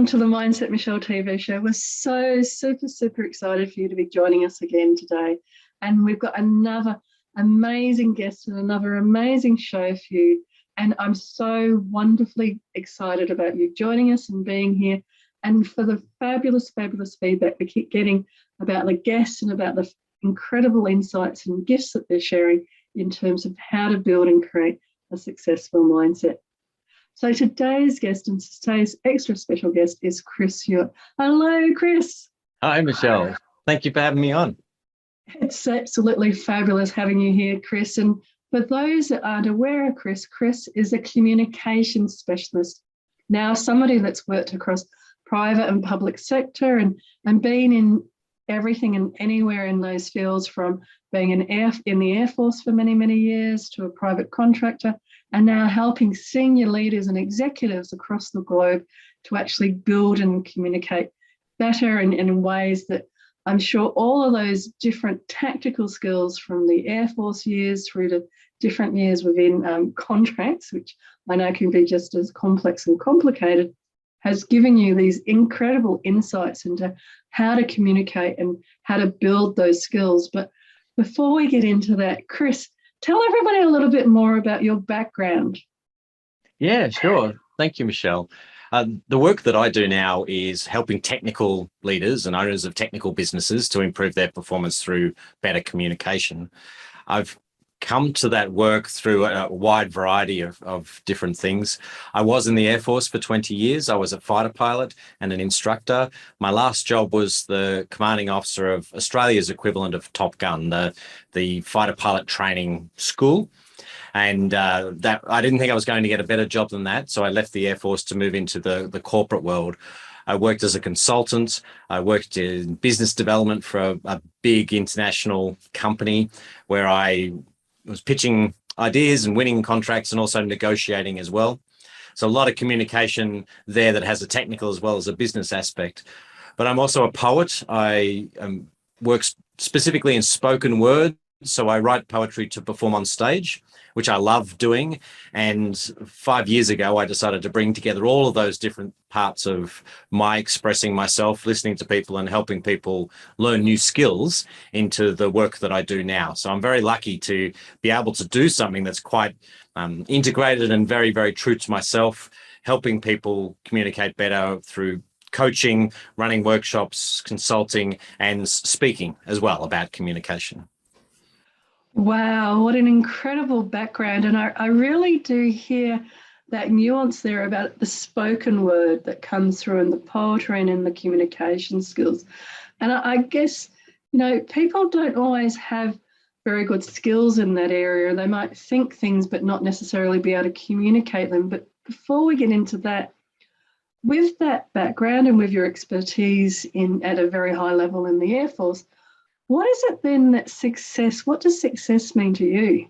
welcome to the Mindset Michelle TV show. We're so super excited for you to be joining us again today. And we've got another amazing guest and another amazing show for you. And I'm so wonderfully excited about you joining us and being here, and for the fabulous feedback we keep getting about the guests and about the incredible insights and gifts that they're sharing in terms of how to build and create a successful mindset. So today's guest and today's extra special guest is Chris Huet. Hello, Chris. Hi, Michelle. Thank you for having me on. It's absolutely fabulous having you here, Chris. And for those that aren't aware of Chris, Chris is a communications specialist. Now, somebody that's worked across private and public sector and been in everything and anywhere in those fields, from being in the Air Force for many years to a private contractor, and now helping senior leaders and executives across the globe to actually build and communicate better and in ways that I'm sure all of those different tactical skills from the Air Force years through to different years within contracts, which I know can be just as complex and complicated, has given you these incredible insights into how to communicate and how to build those skills. But before we get into that, Chris, tell everybody a little bit more about your background. Yeah, sure. Thank you, Michelle. The work that I do now is helping technical leaders and owners of technical businesses to improve their performance through better communication. I've come to that work through a wide variety of different things. I was in the Air Force for 20 years. I was a fighter pilot and an instructor. My last job was the commanding officer of Australia's equivalent of Top Gun, the fighter pilot training school. And that I didn't think I was going to get a better job than that. So I left the Air Force to move into the corporate world. I worked as a consultant. I worked in business development for a big international company where I was pitching ideas and winning contracts and also negotiating as well. So a lot of communication there that has a technical as well as a business aspect. But I'm also a poet. I work specifically in spoken word. So I write poetry to perform on stage, which I love doing. And 5 years ago, I decided to bring together all of those different parts of my expressing myself, listening to people and helping people learn new skills into the work that I do now. So I'm very lucky to be able to do something that's quite integrated and very true to myself, helping people communicate better through coaching, running workshops, consulting, and speaking as well about communication. Wow, what an incredible background. And I really do hear that nuance there about the spoken word that comes through in the poetry and in the communication skills. And I guess, people don't always have very good skills in that area. They might think things, but not necessarily be able to communicate them. But before we get into that, with that background and with your expertise at a very high level in the Air Force, what is it then what does success mean to you?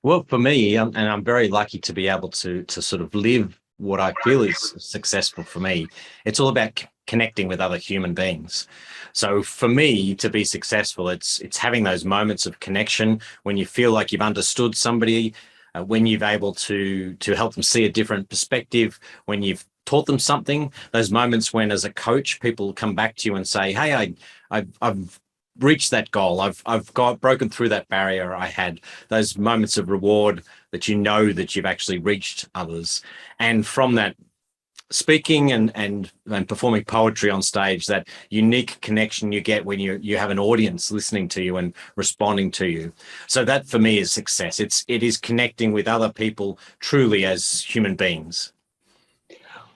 Well, for me, and I'm very lucky to be able to sort of live what I feel is successful for me. It's all about connecting with other human beings. So for me to be successful, it's having those moments of connection when you feel like you've understood somebody, when you've able to help them see a different perspective, when you've taught them something, those moments when as a coach, people come back to you and say, hey, I've reached that goal. I've broken through that barrier I had, those moments of reward that that you've actually reached others. And from that, speaking and performing poetry on stage, that unique connection you get when you have an audience listening to you and responding to you. So that for me is success. It is connecting with other people truly as human beings.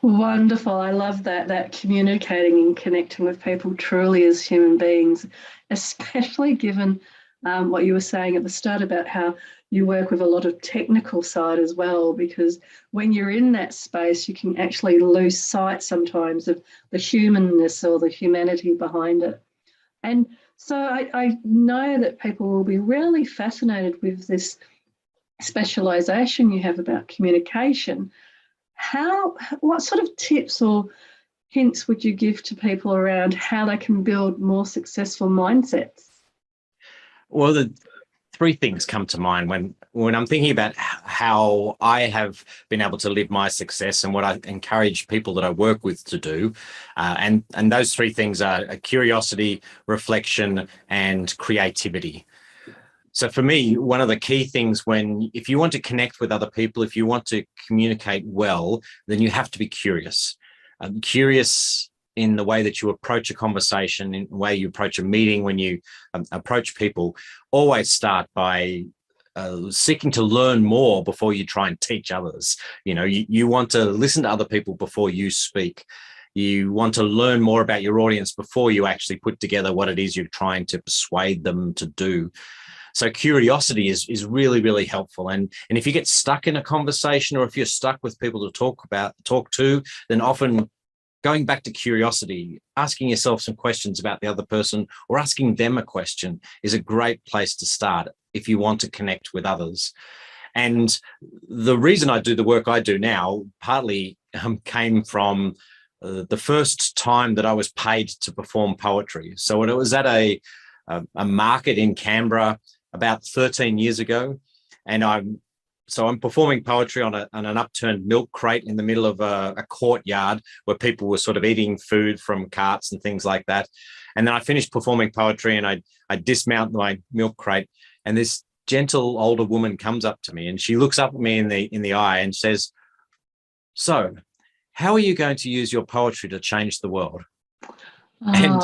Wonderful. I love that communicating and connecting with people truly as human beings, especially given what you were saying at the start about how you work with a lot of technical side as well, because when you're in that space, you can actually lose sight sometimes of the humanness or the humanity behind it. And so I know that people will be really fascinated with this specialization you have about communication. What sort of tips or hints would you give to people around how they can build more successful mindsets? Well, the three things come to mind when I'm thinking about how I have been able to live my success and what I encourage people that I work with to do. And those three things are curiosity, reflection, and creativity. So for me, one of the key things if you want to connect with other people, if you want to communicate well, then you have to be curious. Curious in the way that you approach a conversation, in the way you approach a meeting, when you approach people. Always start by seeking to learn more before you try and teach others. You want to listen to other people before you speak. You want to learn more about your audience before you actually put together what it is you're trying to persuade them to do. So curiosity is really, really helpful. And if you get stuck in a conversation, or if you're stuck with people to talk to, then often going back to curiosity, asking yourself some questions about the other person, or asking them a question, is a great place to start if you want to connect with others. And the reason I do the work I do now partly came from the first time that I was paid to perform poetry. So when it was at a market in Canberra about 13 years ago, and I'm performing poetry on an upturned milk crate in the middle of a courtyard where people were sort of eating food from carts and things like that. And then I finished performing poetry, and I dismount my milk crate, and this gentle older woman comes up to me, and she looks up at me in the eye and says, "So, how are you going to use your poetry to change the world?" And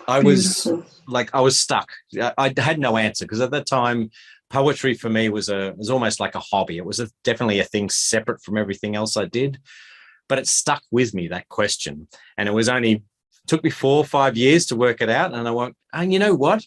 I was stuck. I had no answer, because at that time, poetry for me was almost like a hobby. It was definitely a thing separate from everything else I did, but it stuck with me, that question. And took me 4 or 5 years to work it out. And I went, and you know what?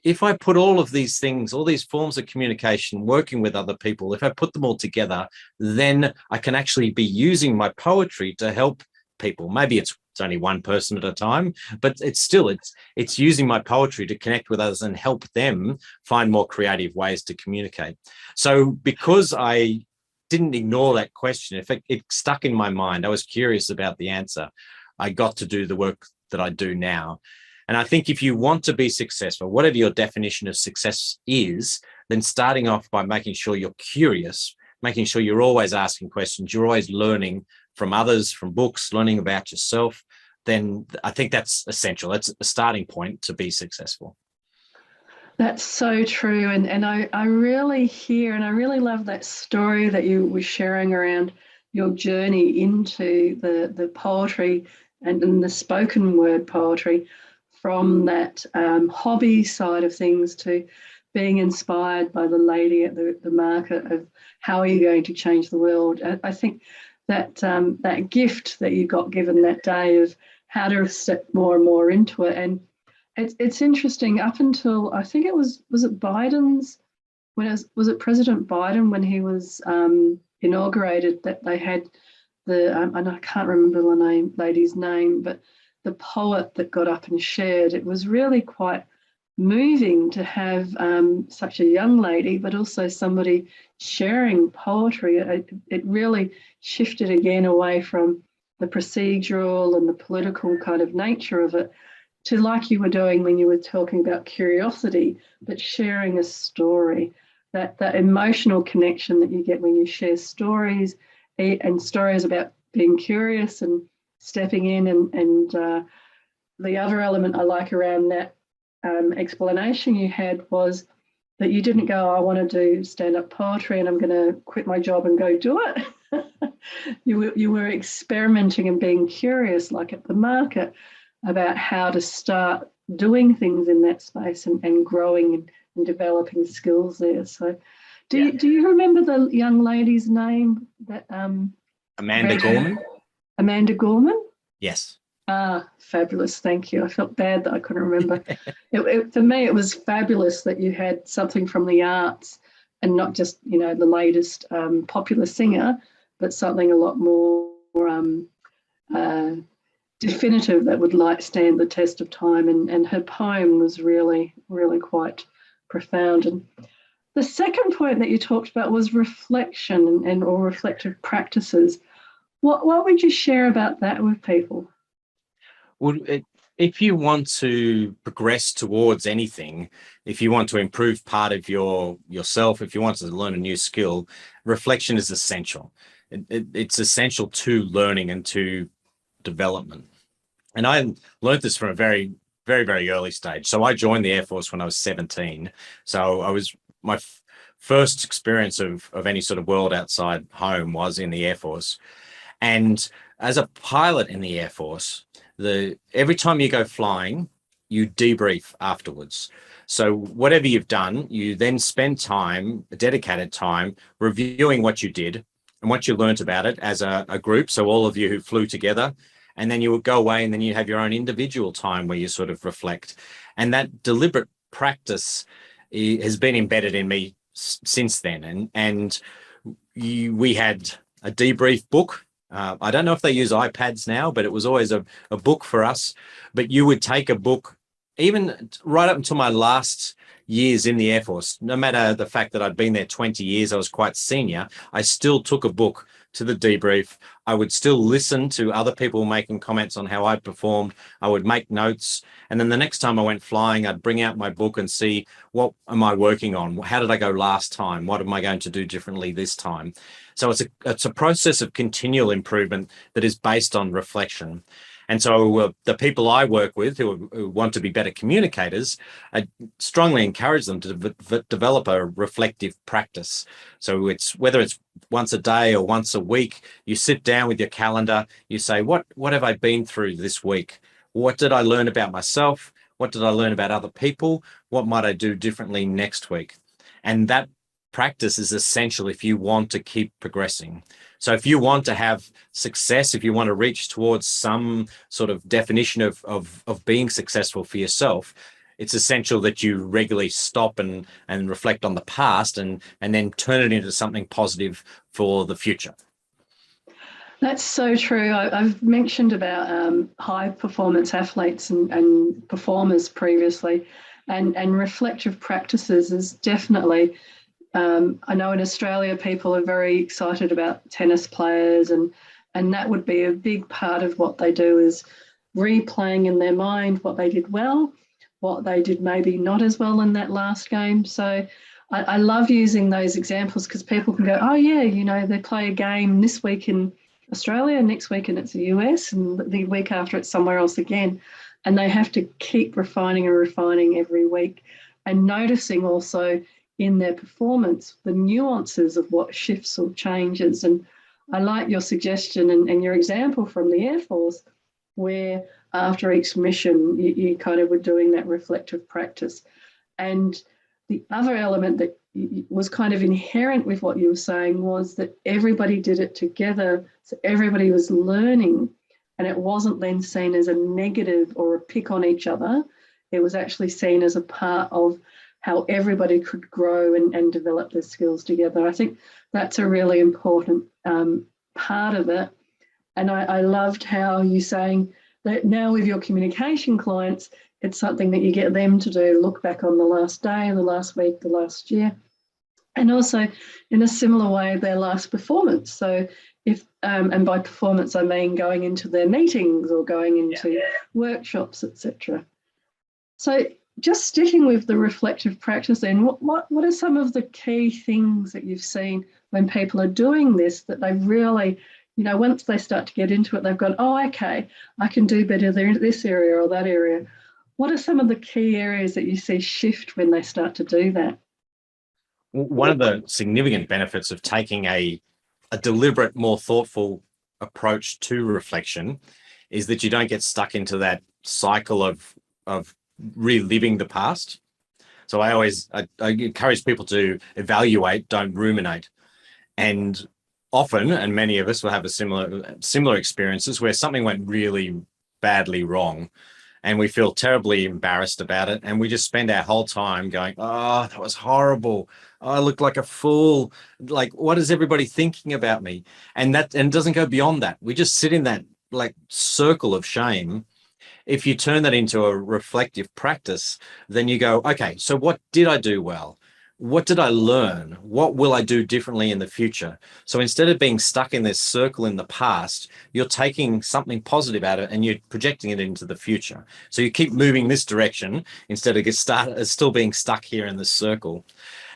If I put all of these things, all these forms of communication, working with other people, if I put them all together, then I can actually be using my poetry to help people. Maybe it's only one person at a time, but it's using my poetry to connect with others and help them find more creative ways to communicate. So because I didn't ignore that question, if it stuck in my mind, I was curious about the answer, I got to do the work that I do now. And I think if you want to be successful, whatever your definition of success is, then starting off by making sure you're curious, making sure you're always asking questions, you're always learning from others, from books, learning about yourself, then I think that's essential. That's a starting point to be successful. That's so true. And I really hear, and I really love that story that you were sharing around your journey into the poetry and the spoken word poetry, from that hobby side of things to being inspired by the lady at the market of how are you going to change the world. I think that that gift that you got given that day of how to step more and more into it. And it's interesting, up until I think it was it Biden's, was it President Biden when he was inaugurated, that they had the and I can't remember the lady's name, but the poet that got up and shared. It was really quite moving to have such a young lady, but also somebody sharing poetry. It really shifted again away from the procedural and the political kind of nature of it to, like you were doing when you were talking about curiosity, but sharing a story, that emotional connection that you get when you share stories, and stories about being curious and stepping in. And the other element I like around that explanation you had was that you didn't go, I want to do stand-up poetry and I'm going to quit my job and go do it. You were experimenting and being curious, like at the market, about how to start doing things in that space and growing and developing skills there. So do you remember the young lady's name? That Amanda Gorman? Amanda Gorman? Yes. Ah, fabulous. Thank you. I felt bad that I couldn't remember. For me, it was fabulous that you had something from the arts and not just, the latest popular singer, but something a lot more definitive that would stand the test of time. And her poem was really, really quite profound. And the second point that you talked about was reflection or reflective practices. What would you share about that with people? Well, If you want to progress towards anything, if you want to improve part of yourself, if you want to learn a new skill, reflection is essential. It's essential to learning and to development. And I learned this from a very, very, very early stage. So I joined the Air Force when I was 17. So I was my first experience of any sort of world outside home was in the Air Force. And as a pilot in the Air Force, every time you go flying, you debrief afterwards. So whatever you've done, you then spend time, dedicated time, reviewing what you did and what you learnt about it as a group. So all of you who flew together, and then you would go away and then you have your own individual time where you sort of reflect. And that deliberate practice has been embedded in me since then. And we had a debrief book. I don't know if they use iPads now, but it was always a book for us. But you would take a book, even right up until my last years in the Air Force, no matter the fact that I'd been there 20 years, I was quite senior, I still took a book to the debrief. I would still listen to other people making comments on how I performed. I would make notes. And then the next time I went flying, I'd bring out my book and see, what am I working on? How did I go last time? What am I going to do differently this time? So it's a process of continual improvement that is based on reflection. And so the people I work with who want to be better communicators, I strongly encourage them to develop a reflective practice. So whether it's once a day or once a week, you sit down with your calendar, you say, what have I been through this week? What did I learn about myself? What did I learn about other people? What might I do differently next week? And that practice is essential if you want to keep progressing. So if you want to have success, if you want to reach towards some sort of definition of being successful for yourself, it's essential that you regularly stop and reflect on the past and then turn it into something positive for the future. That's so true. I've mentioned about high performance athletes and performers previously, and reflective practices is definitely, I know in Australia people are very excited about tennis players, and that would be a big part of what they do, is replaying in their mind what they did well, what they did maybe not as well in that last game. So I love using those examples because people can go, oh yeah, you know, they play a game this week in Australia, next week and it's the US, and the week after it's somewhere else again. And they have to keep refining and refining every week, and noticing also in their performance the nuances of what shifts or changes. And I like your suggestion and your example from the Air Force, where after each mission you kind of were doing that reflective practice. And the other element that was kind of inherent with what you were saying was that everybody did it together, so everybody was learning, and it wasn't then seen as a negative or a pick on each other. It was actually seen as a part of how everybody could grow and develop their skills together. I think that's a really important part of it. And I loved how you're saying that now with your communication clients, it's something that you get them to do, look back on the last day, the last week, the last year, and also in a similar way, their last performance. So if, and by performance, I mean going into their meetings or going into workshops, etc. So just sticking with the reflective practice then, what are some of the key things that you've seen when people are doing this that they really, you know, once they start to get into it, they've gone, oh, okay, I can do better there in this area or that area. What are some of the key areas that you see shift when they start to do that? One of the significant benefits of taking a deliberate, more thoughtful approach to reflection is that you don't get stuck into that cycle of reliving the past. So I encourage people to evaluate, don't ruminate. And often, and many of us will have a similar experiences where something went really badly wrong and we feel terribly embarrassed about it. And we just spend our whole time going, oh, that was horrible. Oh, I look like a fool. Like, what is everybody thinking about me? And it doesn't go beyond that. We just sit in that like circle of shame. If you turn that into a reflective practice, then you go, okay, so what did I do well? what did I learn? What will I do differently in the future? So instead of being stuck in this circle in the past, you're taking something positive out of it and you're projecting it into the future. So you keep moving this direction instead of still being stuck here in this circle.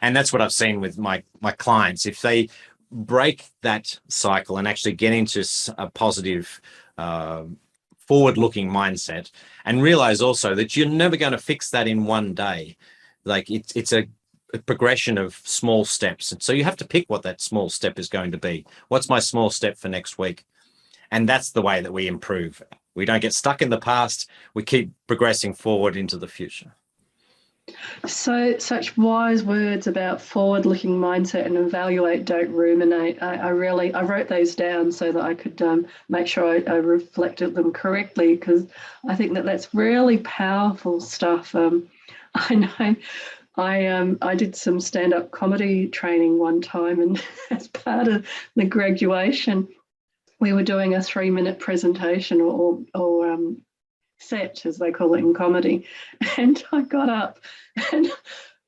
And that's what I've seen with my clients. If they break that cycle and actually get into a positive, forward-looking mindset, and realize also that you're never going to fix that in one day. Like it's a progression of small steps. And so you have to pick what that small step is going to be. What's my small step for next week? And that's the way that we improve. We don't get stuck in the past. We keep progressing forward into the future. So such wise words about forward-looking mindset and evaluate, don't ruminate. I wrote those down so that I could make sure I reflected them correctly, because I think that that's really powerful stuff. I know I did some stand-up comedy training one time, and as part of the graduation, we were doing a 3-minute presentation or set, as they call it in comedy. And I got up and it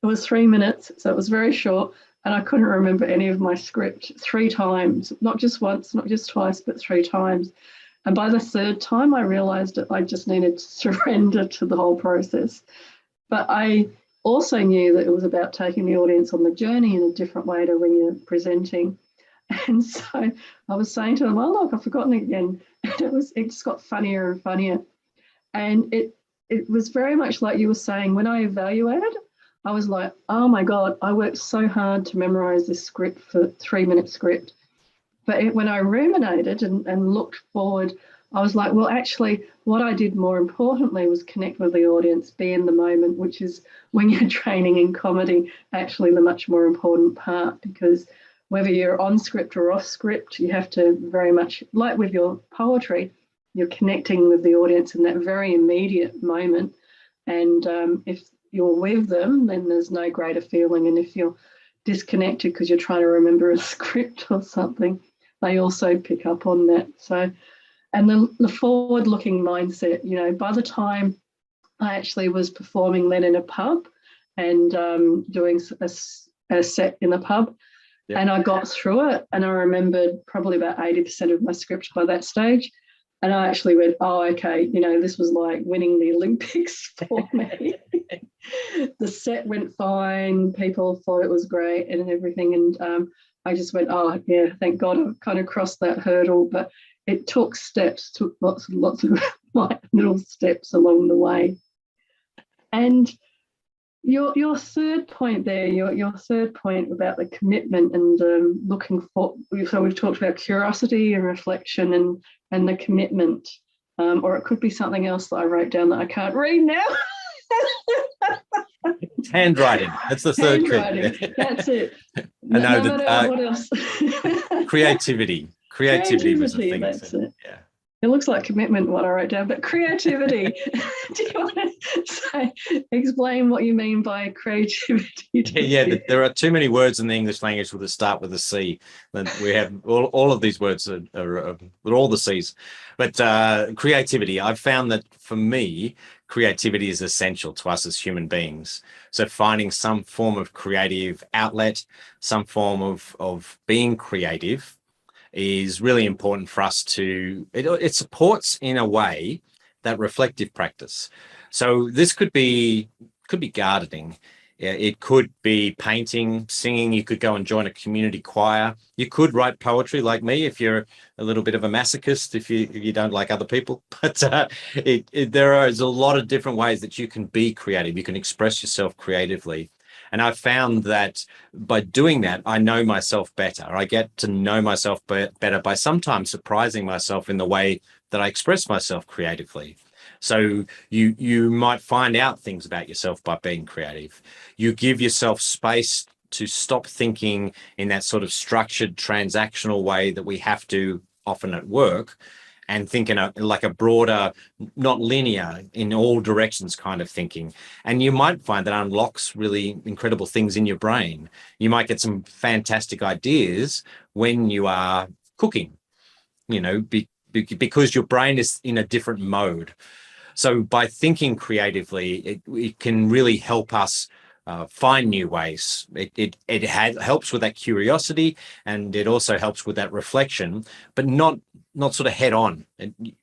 was 3 minutes, so it was very short, and I couldn't remember any of my script 3 times, not just once, not just twice, but 3 times. And by the 3rd time, I realized that I just needed to surrender to the whole process. But I also knew that it was about taking the audience on the journey in a different way to when you're presenting. And so I was saying to them, oh, look, I've forgotten again. And it just got funnier and funnier. And it was very much like you were saying, when I evaluated, I was like, oh my God, I worked so hard to memorize this script for 3-minute script. But when I ruminated and looked forward, I was like, well, actually, what I did more importantly was connect with the audience, be in the moment, which is, when you're training in comedy, actually the much more important part, because whether you're on script or off script, you have to very much, like with your poetry, you're connecting with the audience in that very immediate moment. And if you're with them, then there's no greater feeling. And if you're disconnected because you're trying to remember a script or something, they also pick up on that. So, and the forward-looking mindset, you know, by the time I actually was performing then in a pub and doing a set in a pub, yep. And I got through it, and I remembered probably about 80% of my script by that stage. And I actually went, oh, okay, you know, this was like winning the Olympics for me. The set went fine. People thought it was great and everything. And I just went, oh, yeah, thank God I've kind of crossed that hurdle. But it took lots of like little steps along the way. And your third point there, your third point about the commitment and looking for, so we've talked about curiosity and reflection and the commitment, or it could be something else that I wrote down that I can't read now. It's handwriting. That's the third thing. That's it. What else? Creativity. Creativity was the thing. That's it. Yeah. It looks like commitment, what I wrote down, but creativity. Do you want to explain what you mean by creativity? Yeah, there are too many words in the English language that start with a C. We have all of these words are all the C's. But creativity, I've found that for me, creativity is essential to us as human beings. So finding some form of creative outlet, some form of being creative, is really important for us to, it supports in a way that reflective practice. So this could be gardening. It could be painting, singing. You could go and join a community choir. You could write poetry like me if you're a little bit of a masochist, if you don't like other people. But there is a lot of different ways that you can be creative. You can express yourself creatively. And I've found that by doing that, I know myself better. I get to know myself better by sometimes surprising myself in the way that I express myself creatively. So you might find out things about yourself by being creative. You give yourself space to stop thinking in that sort of structured transactional way that we have to often at work, and think in like a broader, not linear, in all directions kind of thinking. And you might find that unlocks really incredible things in your brain. You might get some fantastic ideas when you are cooking, you know, because your brain is in a different mode. So by thinking creatively, it can really help us find new ways. It helps with that curiosity, and it also helps with that reflection, but not sort of head on.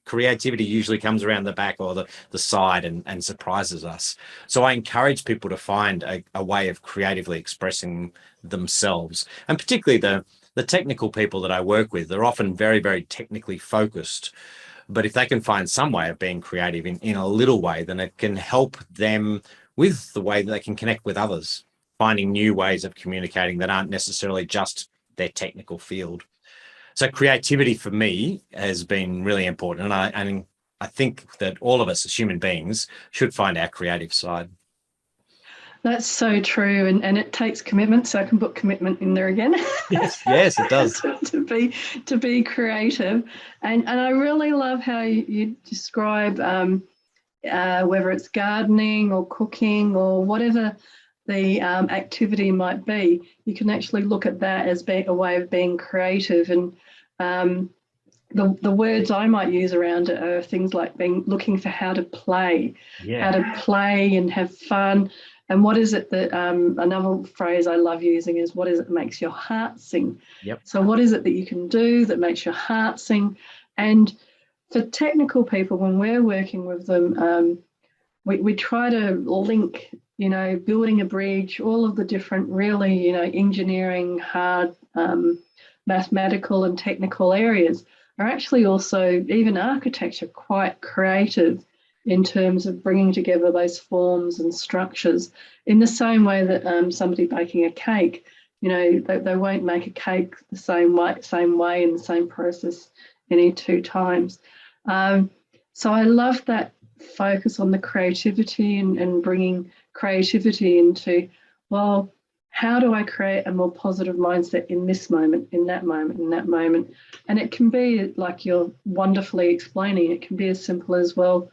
Creativity usually comes around the back or the side and surprises us. So I encourage people to find a way of creatively expressing themselves, and particularly the technical people that I work with. They're often very, very technically focused. But if they can find some way of being creative in a little way, then it can help them with the way that they can connect with others, finding new ways of communicating that aren't necessarily just their technical field. So creativity for me has been really important. And I think that all of us as human beings should find our creative side. That's so true, and it takes commitment. So I can put commitment in there again. Yes, it does. to be creative, and I really love how you describe whether it's gardening or cooking or whatever the activity might be. You can actually look at that as being a way of being creative, and the words I might use around it are things like looking for how to play, how to play and have fun. And what is it that, another phrase I love using is, what is it that makes your heart sing? Yep. So what is it that you can do that makes your heart sing? And for technical people, when we're working with them, we try to link, building a bridge, all of the different really, engineering, hard, mathematical and technical areas are actually also, even architecture, quite creative in terms of bringing together those forms and structures, in the same way that somebody baking a cake, they won't make a cake the same way in the same process any two times. So I love that focus on the creativity and bringing creativity into, well, how do I create a more positive mindset in this moment, in that moment, in that moment? And it can be, like you're wonderfully explaining, it can be as simple as, well,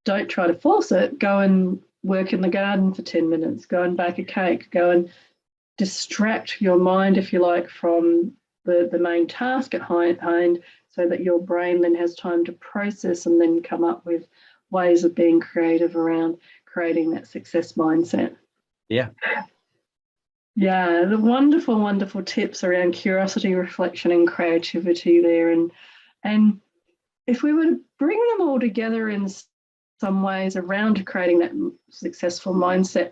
don't try to force it. Go and work in the garden for 10 minutes. Go and bake a cake. Go and distract your mind, if you like, from the main task at hand, so that your brain then has time to process and then come up with ways of being creative around creating that success mindset. Yeah. Yeah, the wonderful, wonderful tips around curiosity, reflection, and creativity there. And if we were to bring them all together in some ways around creating that successful mindset,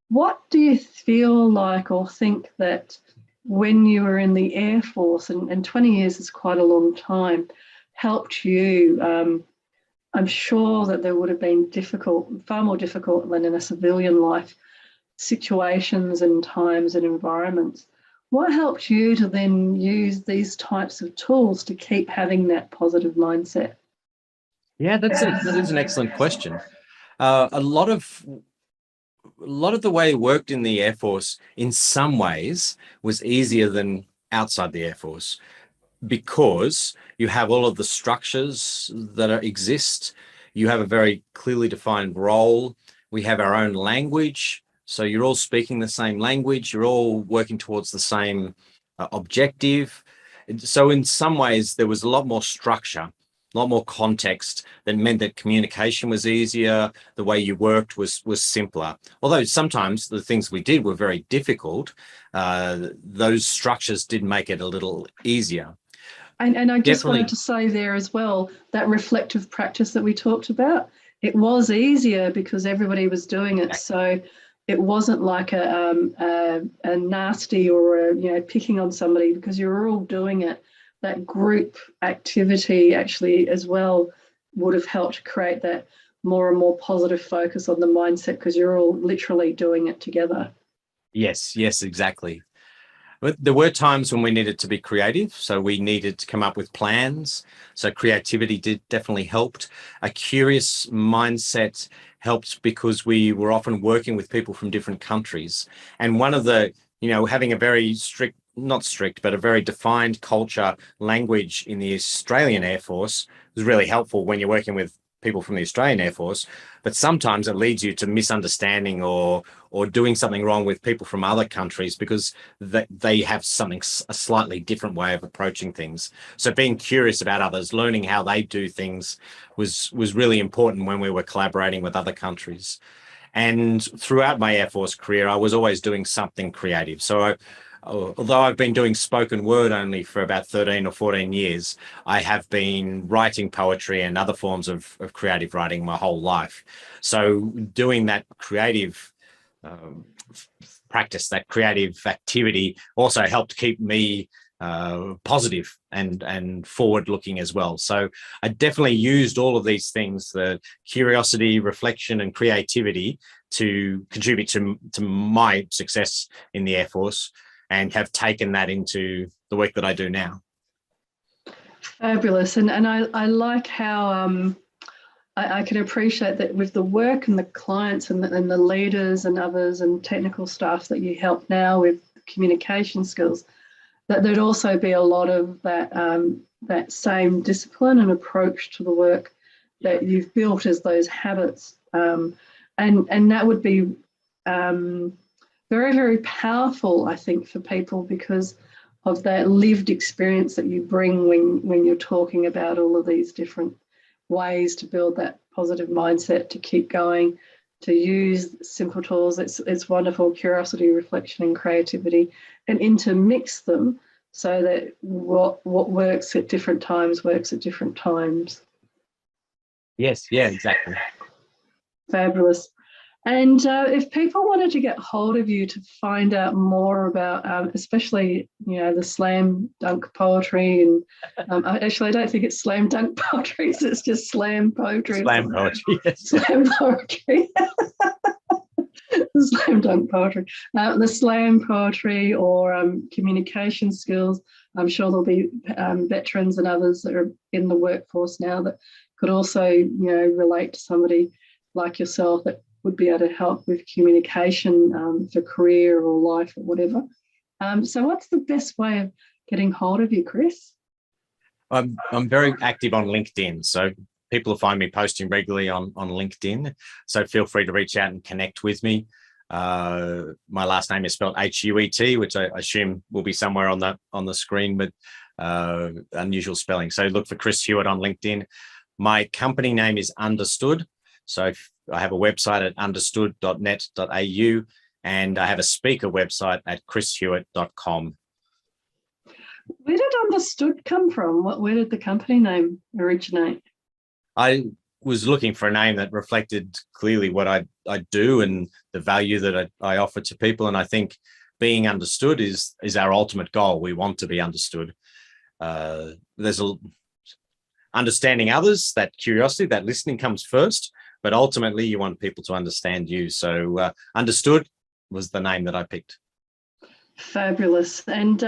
what do you feel like or think that when you were in the Air Force, and 20 years is quite a long time, helped you? I'm sure that there would have been far more difficult than in a civilian life, situations and times and environments. What helped you to then use these types of tools to keep having that positive mindset? Yeah, that is an excellent question. A lot of the way it worked in the Air Force, in some ways, was easier than outside the Air Force, because you have all of the structures that exist. You have a very clearly defined role. We have our own language. So you're all speaking the same language. You're all working towards the same objective. So in some ways, there was a lot more structure, a lot more context, that meant that communication was easier. The way you worked was simpler. Although sometimes the things we did were very difficult, those structures did make it a little easier. And I just wanted to say there as well, that reflective practice that we talked about, it was easier because everybody was doing it. So it wasn't like a nasty or picking on somebody, because you were all doing it. That group activity actually as well would have helped create that more and more positive focus on the mindset, because you're all literally doing it together. Yes, exactly. But there were times when we needed to be creative, so we needed to come up with plans. So creativity definitely helped. A curious mindset helped because we were often working with people from different countries. And one of the, having a very strict, not strict, but a very defined culture, language in the Australian Air Force was really helpful when you're working with people from the Australian Air Force. But sometimes it leads you to misunderstanding or doing something wrong with people from other countries, because they have a slightly different way of approaching things. So being curious about others, learning how they do things was really important when we were collaborating with other countries. And throughout my Air Force career, I was always doing something creative. So although I've been doing spoken word only for about 13 or 14 years, I have been writing poetry and other forms of creative writing my whole life. So doing that creative practice, that creative activity, also helped keep me positive and forward looking as well. So I definitely used all of these things, the curiosity, reflection and creativity, to contribute to my success in the Air Force, and have taken that into the work that I do now. Fabulous. And I like how I can appreciate that with the work and the clients and the leaders and others and technical staff that you help now with communication skills, that there'd also be a lot of that same discipline and approach to the work that you've built as those habits. And that would be very, very powerful, I think, for people, because of that lived experience that you bring when you're talking about all of these different ways to build that positive mindset, to keep going, to use simple tools. It's wonderful, curiosity, reflection and creativity, and intermix them so that what works at different times works at different times. Yes, yeah, exactly. Fabulous. And if people wanted to get hold of you to find out more about, especially, the slam dunk poetry, and actually, I don't think it's slam dunk poetry, it's just slam poetry. Slam poetry, yes. Slam poetry. Slam dunk poetry. The slam poetry or communication skills, I'm sure there'll be veterans and others that are in the workforce now that could also, relate to somebody like yourself that would be able to help with communication for career or life or whatever. So what's the best way of getting hold of you, Chris? I'm very active on LinkedIn, so people will find me posting regularly on LinkedIn. So feel free to reach out and connect with me. My last name is spelled Huet, which I assume will be somewhere on the screen, but unusual spelling. So look for Chris Huet on LinkedIn. My company name is Understood. So I have a website at understood.net.au, and I have a speaker website at chrishuet.com. Where did Understood come from? Where did the company name originate? I was looking for a name that reflected clearly what I do and the value that I offer to people. And I think being understood is our ultimate goal. We want to be understood. There's understanding others, that curiosity, that listening comes first, but ultimately you want people to understand you. So Understood was the name that I picked. Fabulous. And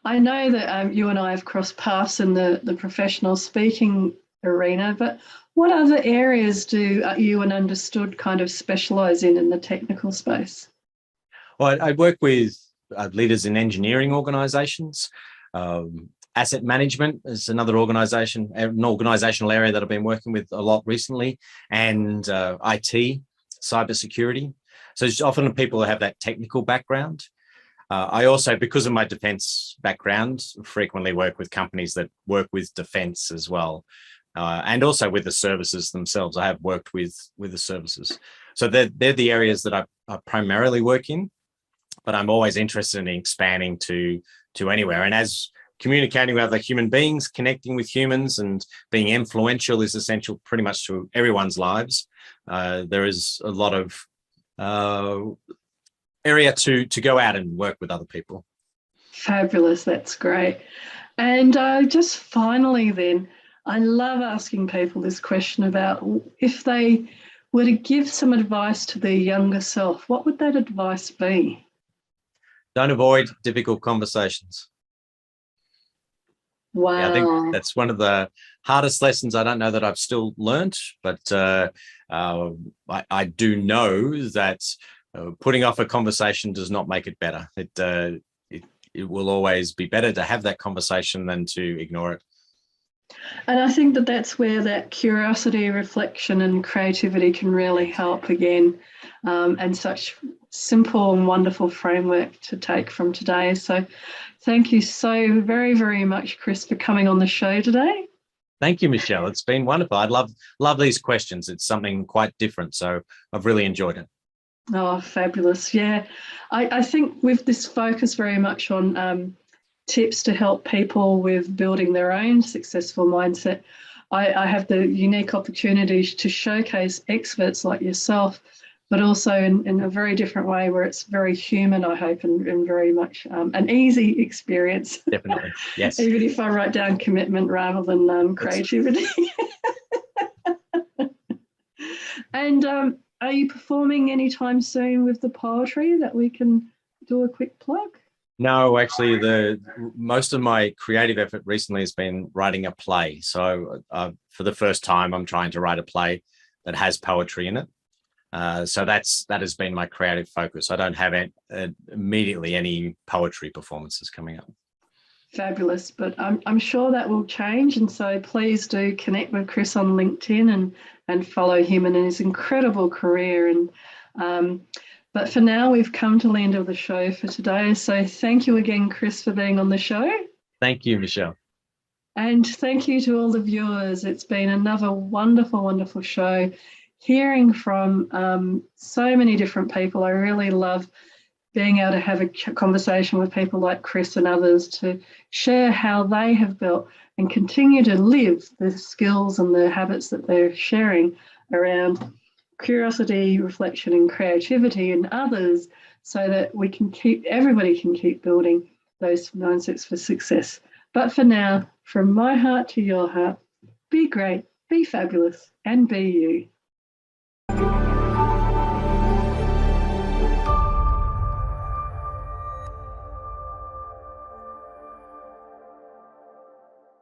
I know that you and I have crossed paths in the professional speaking arena, but what other areas do you and Understood kind of specialise in the technical space? Well, I work with leaders in engineering organisations. Asset management is another organisation, an organisational area that I've been working with a lot recently, and IT, cybersecurity. So it's often people who have that technical background. I also, because of my defence background, frequently work with companies that work with defence as well, and also with the services themselves. I have worked with the services. So they're the areas that I primarily work in, but I'm always interested in expanding to anywhere. And as communicating with other human beings, connecting with humans and being influential is essential pretty much to everyone's lives. There is a lot of area to go out and work with other people. Fabulous, that's great. And just finally then, I love asking people this question about if they were to give some advice to their younger self, what would that advice be? Don't avoid difficult conversations. Wow. Yeah, I think that's one of the hardest lessons. I don't know that I've still learnt, but I do know that putting off a conversation does not make it better. It will always be better to have that conversation than to ignore it. And I think that that's where that curiosity, reflection and creativity can really help again, and such simple and wonderful framework to take from today. So thank you so very, very much, Chris, for coming on the show today. Thank you, Michelle. It's been wonderful. I love these questions. It's something quite different. So I've really enjoyed it. Oh, fabulous. Yeah. I think with this focus very much on tips to help people with building their own successful mindset, I have the unique opportunity to showcase experts like yourself, but also in a very different way where it's very human, I hope, and very much an easy experience, Definitely. Yes. even if I write down commitment rather than creativity. And are you performing anytime soon with the poetry that we can do a quick plug? No, actually, the most of my creative effort recently has been writing a play. So, for the first time, I'm trying to write a play that has poetry in it. So that has been my creative focus. I don't have immediately any poetry performances coming up. Fabulous, but I'm sure that will change. And so please do connect with Chris on LinkedIn and follow him and his incredible career. And but for now, we've come to the end of the show for today. So thank you again, Chris, for being on the show. Thank you, Michelle. And thank you to all the viewers. It's been another wonderful, wonderful show. Hearing from so many different people. I really love being able to have a conversation with people like Chris and others to share how they have built and continue to live the skills and the habits that they're sharing around curiosity, reflection, and creativity in others, so that everybody can keep building those mindsets for success. But for now, from my heart to your heart, be great, be fabulous, and be you.